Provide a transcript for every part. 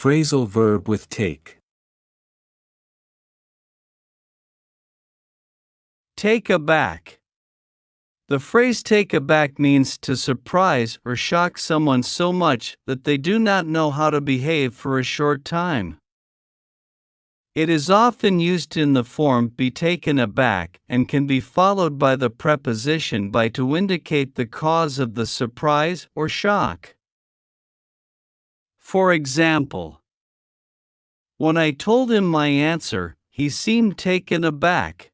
Phrasal verb with take. Take aback. The phrase take aback means to surprise or shock someone so much that they do not know how to behave for a short time. It is often used in the form be taken aback and can be followed by the preposition by to indicate the cause of the surprise or shock. For example, when I told him my answer, he seemed taken aback.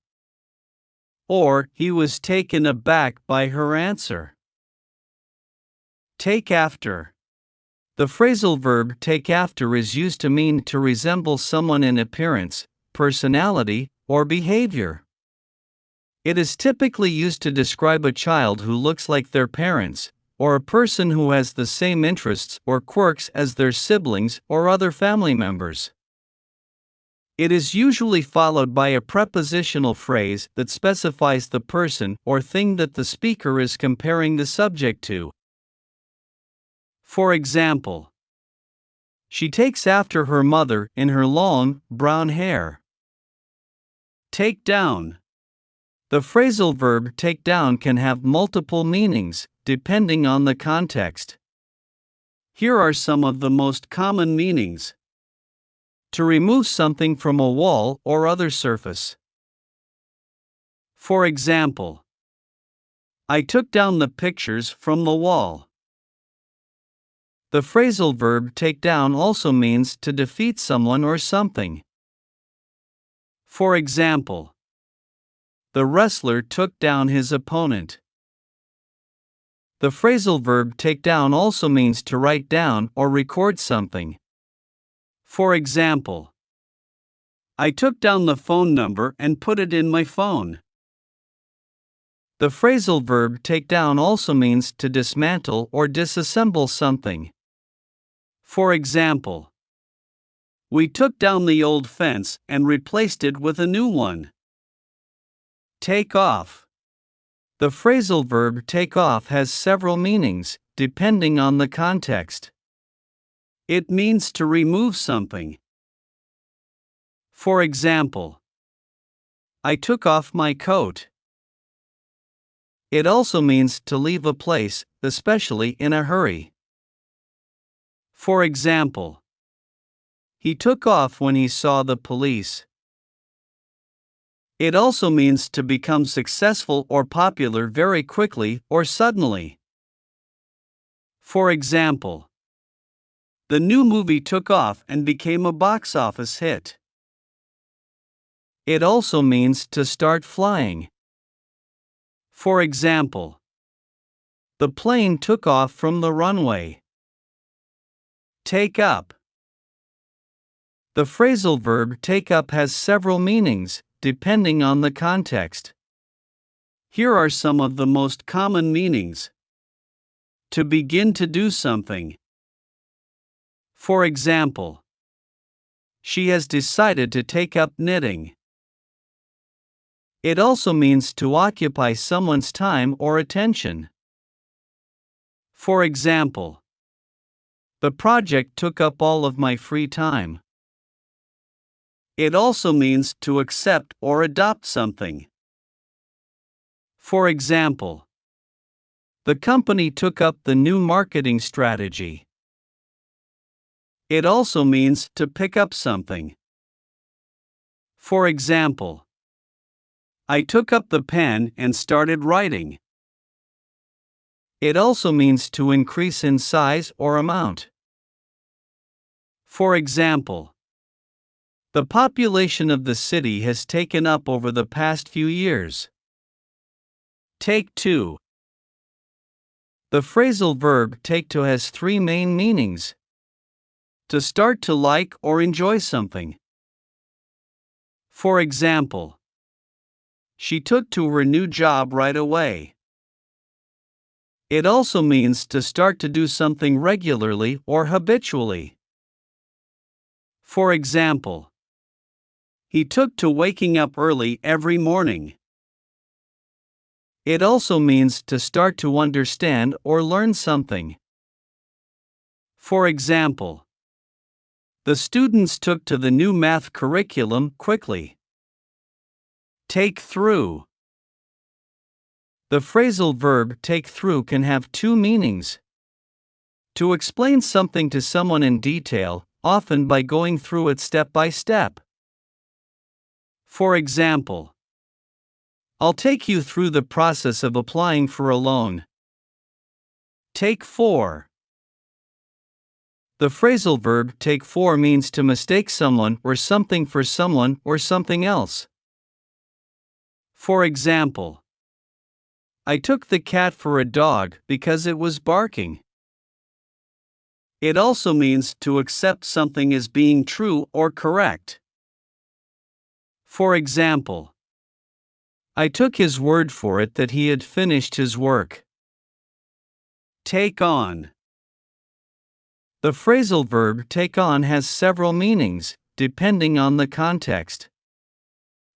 Or, he was taken aback by her answer. Take after. The phrasal verb take after is used to mean to resemble someone in appearance, personality, or behavior. It is typically used to describe a child who looks like their parents, or a person who has the same interests or quirks as their siblings or other family members. It is usually followed by a prepositional phrase that specifies the person or thing that the speaker is comparing the subject to. For example, she takes after her mother in her long, brown hair. Take down. The phrasal verb take down can have multiple meanings, depending on the context. Here are some of the most common meanings. To remove something from a wall or other surface. For example, I took down the pictures from the wall. The phrasal verb take down also means to defeat someone or something. For example, the wrestler took down his opponent. The phrasal verb take down also means to write down or record something. For example, I took down the phone number and put it in my phone. The phrasal verb take down also means to dismantle or disassemble something. For example, we took down the old fence and replaced it with a new one. Take off. The phrasal verb take off has several meanings, depending on the context. It means to remove something. For example, I took off my coat. It also means to leave a place, especially in a hurry. For example, he took off when he saw the police. It also means to become successful or popular very quickly or suddenly. For example, the new movie took off and became a box office hit. It also means to start flying. For example, the plane took off from the runway. Take up. The phrasal verb take up has several meanings, depending on the context. Here are some of the most common meanings. To begin to do something. For example, she has decided to take up knitting. It also means to occupy someone's time or attention. For example, the project took up all of my free time. It also means to accept or adopt something. For example, the company took up the new marketing strategy. It also means to pick up something. For example, I took up the pen and started writing. It also means to increase in size or amount. For example, the population of the city has taken up over the past few years. Take to. The phrasal verb take to has three main meanings. To start to like or enjoy something. For example, she took to her new job right away. It also means to start to do something regularly or habitually. For example, he took to waking up early every morning. It also means to start to understand or learn something. For example, The students took to the new math curriculum quickly. Take through. The phrasal verb take through can have two meanings. To explain something to someone in detail, often by going through it step by step. For example, I'll take you through the process of applying for a loan. Take 4. The phrasal verb take for means to mistake someone or something for someone or something else. For example, I took the cat for a dog because it was barking. It also means to accept something as being true or correct. For example, I took his word for it that he had finished his work. Take on. The phrasal verb take on has several meanings, depending on the context.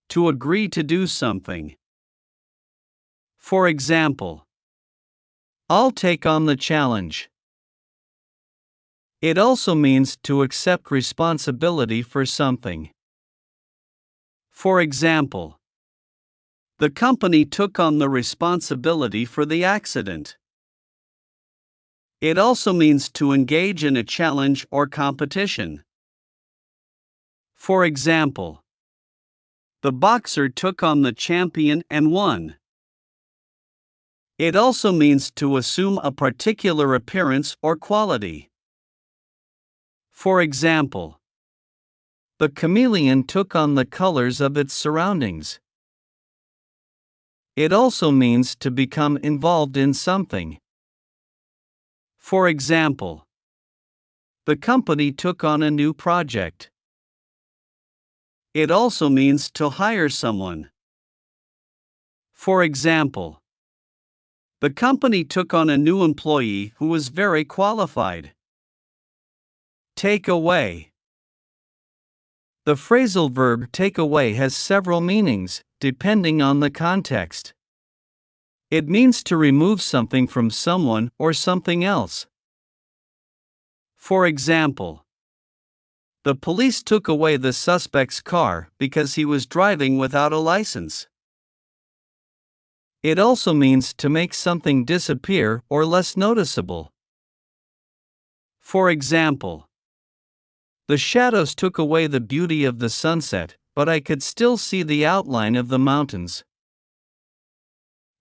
To agree to do something. For example, I'll take on the challenge. It also means to accept responsibility for something. For example, the company took on the responsibility for the accident. It also means to engage in a challenge or competition. For example, the boxer took on the champion and won. It also means to assume a particular appearance or quality. For example, the chameleon took on the colors of its surroundings. It also means to become involved in something. For example, the company took on a new project. It also means to hire someone. For example, the company took on a new employee who was very qualified. Take away. The phrasal verb take away has several meanings, depending on the context. It means to remove something from someone or something else. For example, the police took away the suspect's car because he was driving without a license. It also means to make something disappear or less noticeable. For example, the shadows took away the beauty of the sunset, but I could still see the outline of the mountains.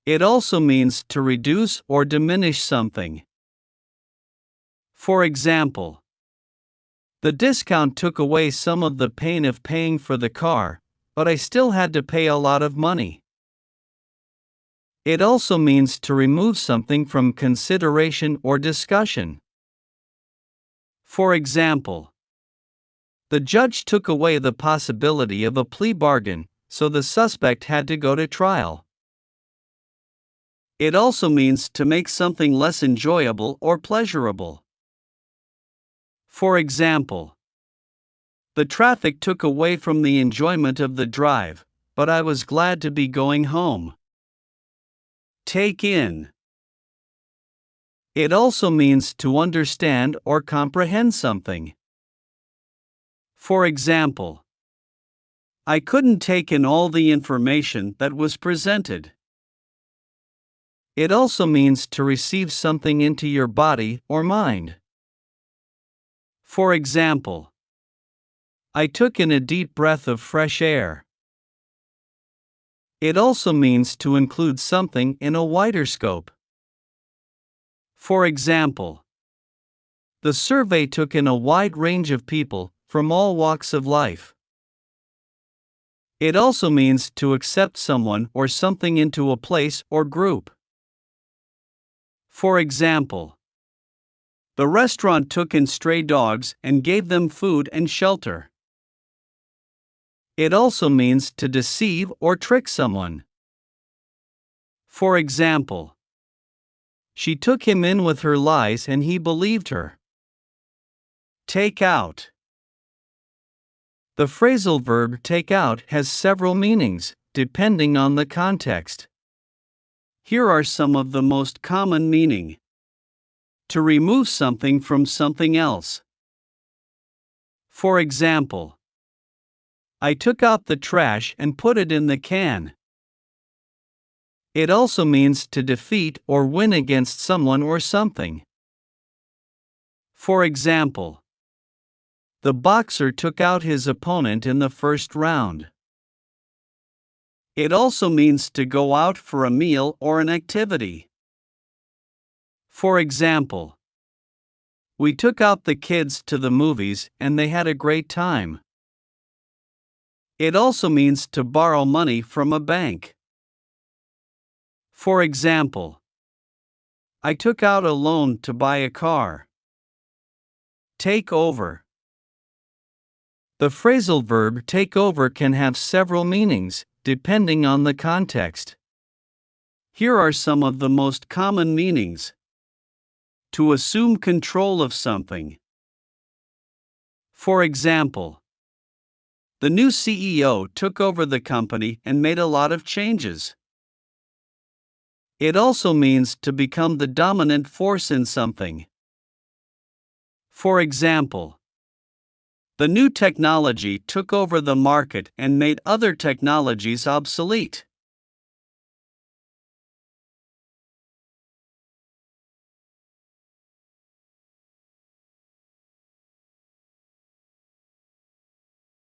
It also means to reduce or diminish something. For example, the discount took away some of the pain of paying for the car, but I still had to pay a lot of money. It also means to remove something from consideration or discussion. For example, the judge took away the possibility of a plea bargain, so the suspect had to go to trial. It also means to make something less enjoyable or pleasurable. For example, the traffic took away from the enjoyment of the drive, but I was glad to be going home. Take in. It also means to understand or comprehend something. For example, I couldn't take in all the information that was presented. It also means to receive something into your body or mind. For example, I took in a deep breath of fresh air. It also means to include something in a wider scope. For example, the survey took in a wide range of people from all walks of life. It also means to accept someone or something into a place or group. For example, the restaurant took in stray dogs and gave them food and shelter. It also means to deceive or trick someone. For example, she took him in with her lies and he believed her. Take out. The phrasal verb take out has several meanings, depending on the context. Here are some of the most common meaning. To remove something from something else. For example, I took out the trash and put it in the can. It also means to defeat or win against someone or something. For example, the boxer took out his opponent in the first round. It also means to go out for a meal or an activity. For example, we took out the kids to the movies and they had a great time. It also means to borrow money from a bank. For example, I took out a loan to buy a car. Take over. The phrasal verb take over can have several meanings, depending on the context. Here are some of the most common meanings. To assume control of something. For example, the new CEO took over the company and made a lot of changes. It also means to become the dominant force in something. For example, the new technology took over the market and made other technologies obsolete.